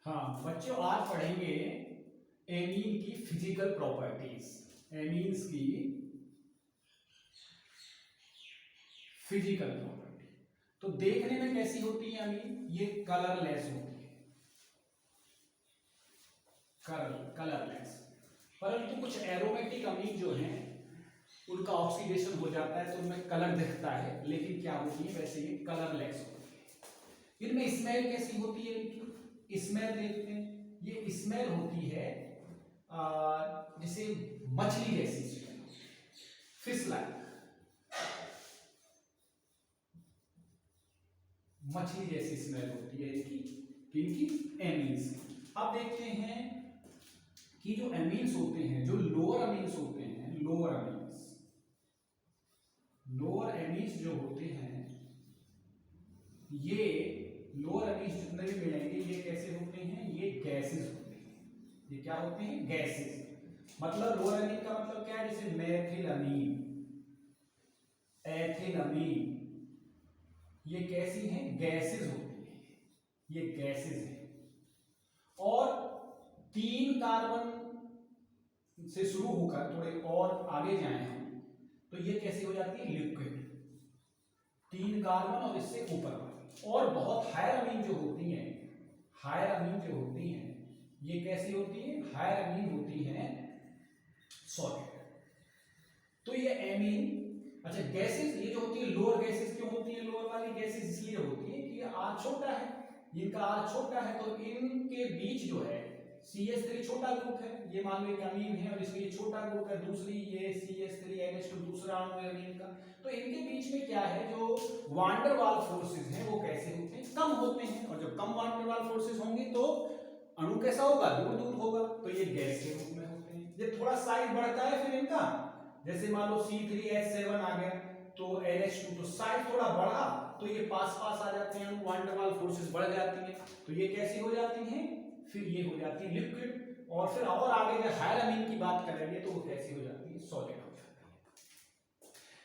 हाँ बच्चों, आज पढ़ेंगे एमीन की फिजिकल प्रॉपर्टीज। एमीन्स की फिजिकल प्रॉपर्टी तो देखने में कैसी होती है अमीन? ये कलरलेस होती है, कलरलेस। परंतु कुछ एरोमेटिक अमीन जो हैं उनका ऑक्सीडेशन हो जाता है तो उनमें कलर दिखता है, लेकिन क्या होती है वैसे ये कलरलेस होती है। इनमें स्मेल कैसी होती है? इनकी स्मेल देखते हैं। ये स्मेल होती है जैसे मछली जैसी स्मेल, फिश लाइक, मछली जैसी स्मेल होती है इनकी एमीन्स की। अब देखते हैं कि जो एमीन्स होते हैं, जो लोअर एमीन्स होते हैं, लोअर एमीन्स जो होते हैं, ये लोअर एमीन्स जितने भी मिलेंगे ये कैसे होते हैं? ये गैसेस होते हैं। ये क्या होते हैं? गैसेस। मतलब लोअर एमीन का मतलब क्या है? जैसे मेथिलअमीन, एथिलअमीन, ये कैसी हैं? गैसेस होती हैं। ये गैसेस हैं और 3 कार्बन से शुरू होकर थोड़े और आगे जाए हम तो ये कैसी हो जाती है? लिक्विड। 3 कार्बन और इससे ऊपर वाली। और बहुत हायर अमीन जो होती हैं, हायर अमीन जो होती हैं, ये कैसी होती है? हायर अमीन होती हैं सॉलिड। तो ये एमीन, अच्छा गैसेस ये जो होती है, लोअर गैसेस क्यों होती है? लोअर वाली गैसेस इसलिए होती है कि ये आर छोटा है, इनका आर छोटा है तो इनके बीच जो है CH3 छोटा ग्रुप है, ये मान लो एक अमीन है और इसके ये छोटा ग्रुप है, दूसरी ये CH3NH2 दूसरा अणु है अमीन का। तो इनके बीच में क्या है? जो वांडर वाल फोर्सेस हैं वो कैसे होते हैं? कम होते हैं। और जब कम वांडर वाल फोर्सेस होंगे तो अणु कैसा होगा? दूर दूर होगा। तो ये गैस के रूप में होते हैं। ये थोड़ा साइज बढ़ता है फिर इनका, जैसे मान लो C3H7 आ गया तो NH2, तो साइज थोड़ा बढ़ा तो ये पास पास आ जाते हैं, वान डेर वाल फोर्सेस बढ़ जाती है तो ये कैसी हो जाती हैं? फिर ये हो जाती है लिक्विड। और फिर और आगे जब हायर अमीन की बात करेंगे तो वो कैसी हो जाती है? सॉलिड हो जाती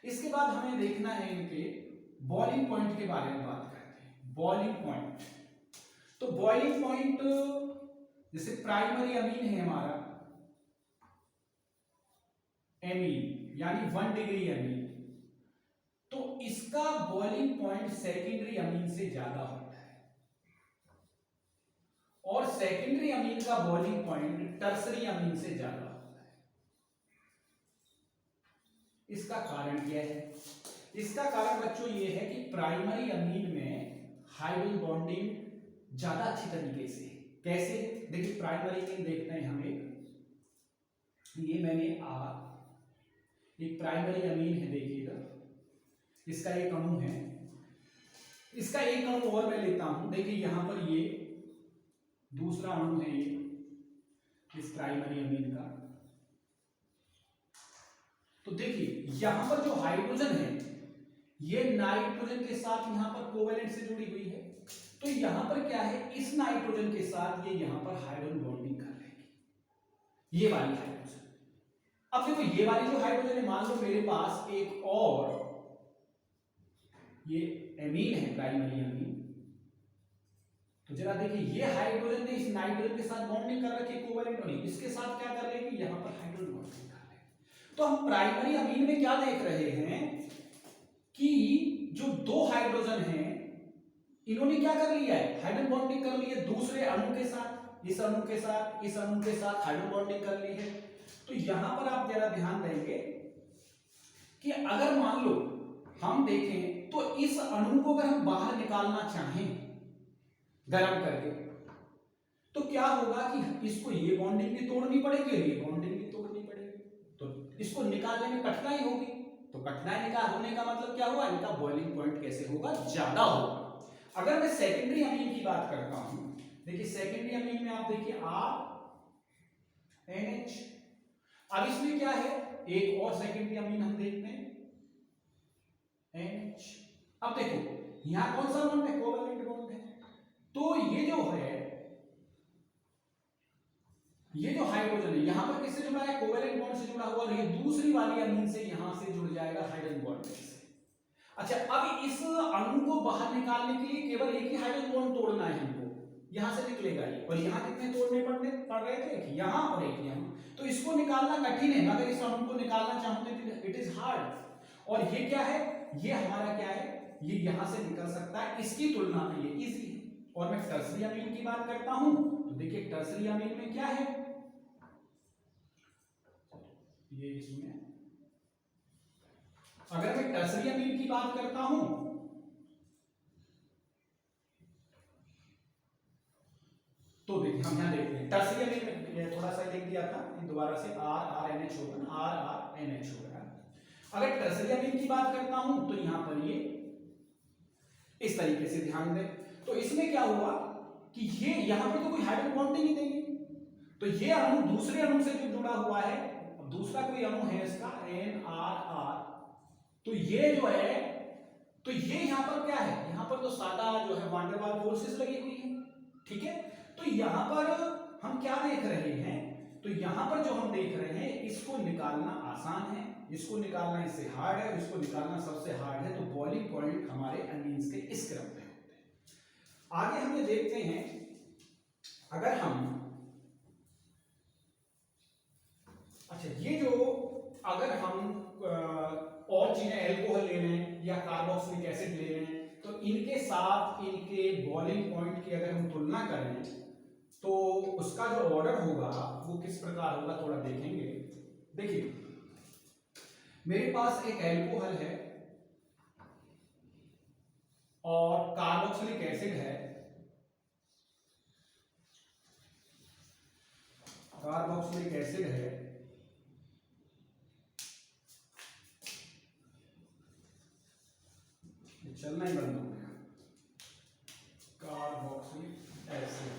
है। इसके बाद हमें देखना है इनके बॉइलिंग पॉइंट के बारे में बात करते हैं। बॉइलिंग पॉइंट, तो बॉइलिंग पॉइंट जैसे प्राइमरी अमीन है हमारा एमीन, यानी 1 डिग्री अमीन, तो इसका बॉइलिंग पॉइंट सेकेंडरी अमीन से ज्यादा होता है और सेकेंडरी अमीन का बॉइलिंग पॉइंट टर्सरी अमीन से ज्यादा होता है। इसका कारण क्या है? इसका कारण बच्चों ये है कि प्राइमरी अमीन में हाइड्रोजन बॉन्डिंग ज्यादा अच्छी तरीके से। कैसे? देखिए प्राइमरी अमीन देखते हैं हम ये मैंने एक प्राइमरी अमीन है, देखिएगा इसका एक अणु है, इसका एक अणु और मैं लेता हूं। देखिए यहां पर ये दूसरा अणु है, ये इस प्राइमरी अमीन का। तो देखिए यहां पर जो हाइड्रोजन है ये नाइट्रोजन के साथ यहां पर कोवेलेंट से जुड़ी हुई है, तो यहां पर क्या है? इस नाइट्रोजन के साथ ये यहां पर हाइड्रोजन बॉन्डिंग कर लेगी, ये वाली हाइड्रोजन। अब देखो ये वाली जो हाइड्रोजन है, मान लो मेरे पास एक और ये एमीन है, प्राइमरी अमीन, तो जरा देखिए ये हाइड्रोजन ने इस नाइट्रोजन के साथ बॉन्डिंग कर रखी है कोवेलेंट, और इसके साथ क्या कर लेगी? यहां पर हाइड्रोजन बॉन्डिंग कर लेगी। तो हम प्राइमरी अमीन में क्या देख रहे हैं कि जो 2 हाइड्रोजन हैं इन्होंने क्या कर लिया है? हाइड्रोजन बॉन्डिंग कर ली है दूसरे अणु के साथ, इस अणु के साथ, इस अणु के साथ हाइड्रोजन बॉन्डिंग कर ली है। तो यहां पर आप जरा ध्यान देंगे कि अगर मान लो हम देखें तो इस अणु को अगर हम बाहर निकालना चाहें गर्म करके, तो क्या होगा कि इसको ये बॉन्डिंग भी तोड़नी पड़ेगी और ये बॉन्डिंग भी तोड़नी पड़ेगी, तो इसको निकालने में कठिनाई होगी। तो कठिनाई निकाल होने का मतलब क्या हुआ? इनका बॉइलिंग पॉइंट कैसे होगा? ज्यादा होगा। अगर मैं सेकेंडरी अमीन की बात करता हूं, देखिए सेकेंडरी अमीन में आप देखिए RNH। अब इसमें क्या है? एक और सेकेंडरी अमीन हम देखते हैं NH। अब देखो यहां कौन सा बॉन्ड है? कोवेलेंट बॉन्ड है। तो ये जो है, ये जो हाइड्रोजन है यहां पर किससे जुड़ा है? कोवेलेंट बॉन्ड से जुड़ा हुआ, और ये दूसरी वाली अमीन से यहां से जुड़ जाएगा हाइड्रोजन बॉन्ड से। अच्छा, अब इस अणु को बाहर निकालने के लिए केवल एक ही हाइड्रोजन बॉन्ड तोड़ना है हमको, यहां से निकलेगा ये, और यहाँ कितने तोड़ने पड़ रहे थे, एक यहाँ और एक यहाँ। तो इसको निकालना कठिन है, मगर इस अणु को निकालना चाहते थे, इट इज हार्ड। और ये क्या है, ये हमारा क्या है, ये यहाँ से निकल सकता है, इसकी तुलना में ये इजी है। और मैं टर्सरी अमीन की बात करता हूं तो देखिए टर्सरी अमीन में क्या है, ये इसमें अगर मैं टर्सरी अमीन की बात करता हूं तो देखिए हम यहां देखते हैं टर्सरी अमीन में थोड़ा सा लिख दिया था, दोबारा से RNH होगा, RNH होगा। अगर टर्सरी अमीन की बात करता हूं तो यहां पर ये इस तरीके से ध्यान दें, तो इसमें क्या हुआ कि ये यहां पर तो कोई हाइड्रोजन बॉन्ड नहीं देंगे, तो ये अणु दूसरे अणु से जो जुड़ा हुआ है, दूसरा कोई अणु है इसका NRR, तो ये जो है, तो ये यहां पर क्या है, यहां पर तो सादा जो है वान डेर वाल्स फोर्सेस लगी हुई है, ठीक है। तो यहां पर हम क्या देख रहे हैं, तो यहां पर जो हम देख रहे हैं इसको निकालना आसान है, इसको निकालना इससे हार्ड है, इसको निकालना सबसे हार्ड है। तो बॉइलिंग पॉइंट हमारे अमीन्स के इस क्रम में होते हैं। आगे हम ये देखते हैं, अगर हम अच्छा ये जो अगर हम और चीजें अल्कोहल ले रहे हैं या कार्बोक्सिलिक एसिड ले रहे हैं, तो इनके साथ इनके बॉइलिंग पॉइंट की अगर हम तुलना करें तो उसका जो ऑर्डर होगा वो किस प्रकार होगा, थोड़ा देखेंगे। देखिए मेरे पास एक अल्कोहल है और कार्बोक्सिलिक एसिड है, कार्बोक्सिलिक एसिड है, चलना ही बंद हो गया, कार्बोक्सिलिक एसिड,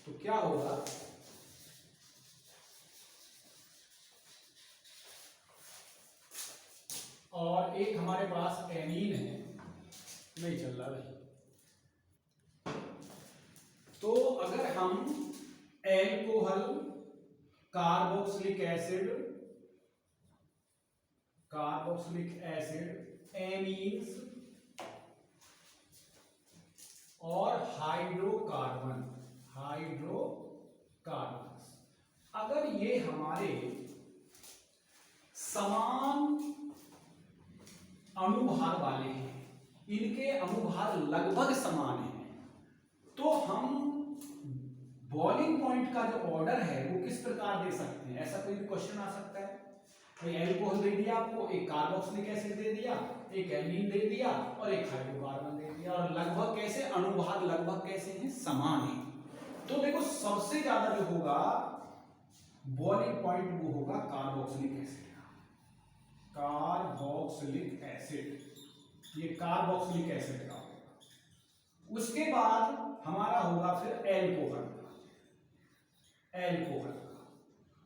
तो क्या होगा, और एक हमारे पास एमीन है, नहीं चल रहा भाई। तो अगर हम एल्कोहल, कार्बोक्सिलिक एसिड, एमीन्स और हाइड्रोकार्बन, अगर ये हमारे समान अणुभार वाले हैं, इनके अणुभार लगभग समान हैं, तो हम बॉइलिंग पॉइंट का जो ऑर्डर है वो किस प्रकार दे सकते हैं, ऐसा कोई भी क्वेश्चन आ सकता है। भाई एल्कोहल दे दिया आपको, एक कार्बोक्सिलिक एसिड दे दिया, एक एमीन दे दिया और एक हाइड्रोकार्बन दे दिया, और लगभग कैसे अणुभार लगभग कैसे हैं, समान है। तो देखो सबसे ज्यादा जो होगा बॉइलिंग पॉइंट वो होगा कार्बोक्सिलिक एसिड, कार्बोक्सिलिक एसिड, ये कार्बोक्सिलिक एसिड का होगा। उसके बाद हमारा होगा फिर एल्कोहल,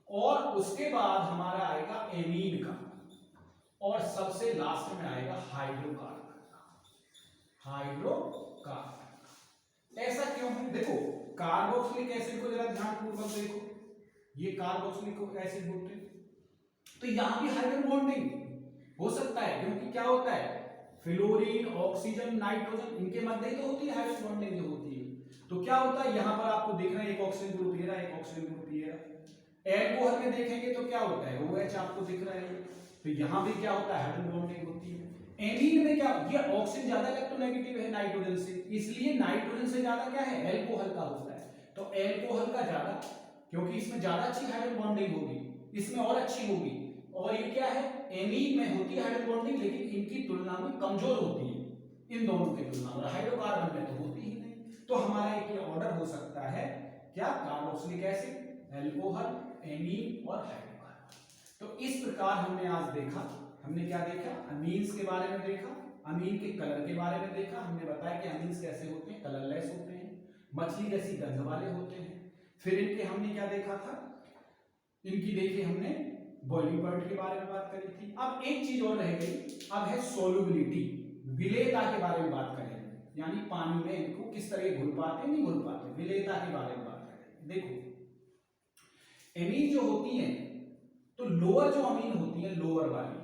और उसके बाद हमारा आएगा एमीन का, और सबसे लास्ट में आएगा हाइड्रोकार्बन। ऐसा क्यों है, देखो कार्बोक्सिलिक एसिड को जरा ध्यानपूर्वक देखो, ये कार्बोक्सिलिक एसिड होते हैं, तो यहां भी हाइड्रोजन बॉन्डिंग हो सकता है, क्योंकि क्या होता है फ्लोरीन, ऑक्सीजन, नाइट्रोजन, इनके मध्य ही तो होती है हाइड्रोजन बॉन्डिंग जो होती है। तो क्या होता है यहां पर आपको दिख रहा है एक ऑक्सीजन ग्रुप ये रहा, एक ऑक्सीजन ग्रुप ये रहा। एल्कोहल में देखेंगे तो क्या होता है OH आपको दिख रहा है, तो यहां भी क्या होता है हाइड्रोजन बॉन्डिंग होती है। एमीन में क्या, ये ऑक्सीजन ज्यादा इलेक्ट्रोनेगेटिव है नाइट्रोजन से, इसलिए नाइट्रोजन से ज्यादा क्या है एल्कोहल का होता है, तो एल्कोहल का ज्यादा, क्योंकि इसमें ज्यादा अच्छी हाइड्रोजन बॉन्डिंग होगी, इसमें और अच्छी होगी, और ये क्या है एमीन में होती है हाइड्रोजन बॉन्डिंग, लेकिन इनकी तुलना में कमजोर होती है इन दोनों की तुलना में, हाइड्रोकार्बन में तो होती ही नहीं। तो हमारा एक ऑर्डर हो सकता है क्या, कार्बोक्सिलिक एसिड, एल्कोहल, एमीन और हाइड्रोकार्बन। तो इस प्रकार हमने आज देखा, हमने क्या देखा, अमीन्स के बारे में देखा, अमीन के कलर के बारे में देखा, हमने बताया कि अमीन्स कैसे होते हैं, कलरलेस होते हैं, मछली जैसी गंध वाले होते हैं। फिर इनके हमने क्या देखा था, इनकी देखी हमने बॉइलिंग पॉइंट के बारे में बात करी थी। अब एक चीज और रह गई, अब है सोल्युबिलिटी, विलेयता के बारे में बात करेंगे, यानी पानी में इनको किस तरह घुल पाते नहीं घुल पाते, विलेयता के बारे में बात करेंगे। देखो एमीन जो होती है, तो लोअर जो अमीन होती है लोअर वाली,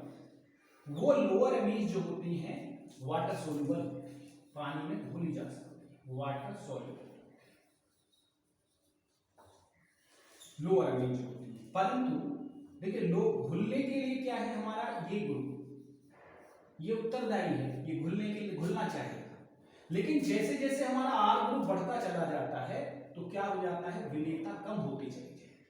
वो लोअर अमीन जो होती हैं वाटर सोल्यूबल होती है, पानी में घुल जा सकती है, वाटर सॉल्युबल, लोअर अमीन जो होती है। परंतु देखिए लो घुलने के लिए क्या है हमारा ये ग्रुप, ये उत्तरदायी है, ये घुलने के लिए घुलना चाहेगा। लेकिन जैसे जैसे हमारा आर ग्रुप बढ़ता चला जाता है तो क्या हो जाता है, विलेयता कम होती चली जाएगी।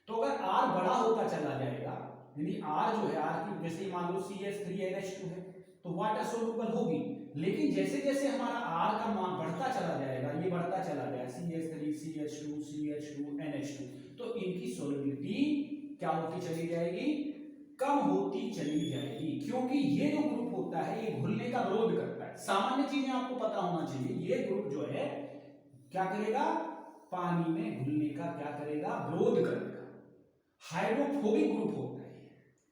तो अगर आर बड़ा होता चला जाएगा, यानी आर जो है, आर की जैसे मान लो CH3NH2 है तो वाटर सोल्यूबल होगी। लेकिन जैसे जैसे हमारा आर का मान बढ़ता चला जाएगा, ये बढ़ता चला जाएगा CH3 CH2 CH2 NH2, तो इनकी सोल्युबिलिटी क्या होती चली जाएगी, कम होती चली जाएगी। क्योंकि ये जो ग्रुप होता है ये घुलने का विरोध करता है। सामान्य चीजें आपको पता होना चाहिए, ये ग्रुप जो है क्या करेगा, पानी में घुलने का क्या करेगा, विरोध करेगा। हाइड्रोफोबिक ग्रुप होता है।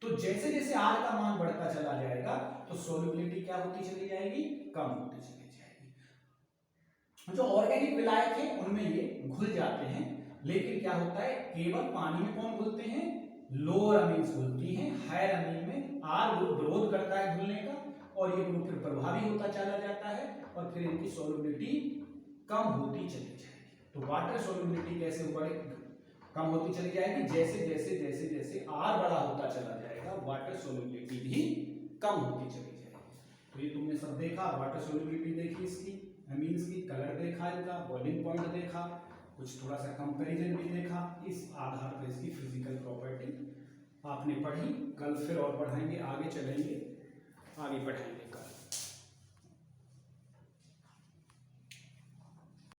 तो जैसे जैसे आर का मान बढ़ता चला जाएगा तो सोल्युबिलिटी क्या होती चली जाएगी, कम होती चली जाएगी। जो ऑर्गेनिक विलायक है उनमें ये घुल जाते हैं, लेकिन क्या होता है, केवल पानी में कौन घुलते हैं, लोअर अमीन्स घुलती हैं। हायर अमीन में आर ग्रुप विरोध करता है घुलने का, और ये ग्रुप फिर प्रभावी होता चला जाता है, और फिर इनकी सोल्युबिलिटी कम होती चली जाएगी। तो वाटर सोल्युबिलिटी कैसे कम होती चली जाएगी, जैसे जैसे जैसे जैसे आर बड़ा होता चला जाएगा वाटर सोल्युबिलिटी भी कम होती चली जाएगी। तो ये तुमने सब देखा, वाटर सोल्युबिलिटी देखी इसकी, अमीन्स की, कलर देखा, इनका बॉइलिंग पॉइंट देखा, कुछ थोड़ा सा कंपैरिजन भी देखा। इस आधार पर इसकी फिजिकल प्रॉपर्टी आपने पढ़ी। कल फिर और पढ़ाएंगे, आगे चलेंगे, आगे पढ़ाएंगे कल।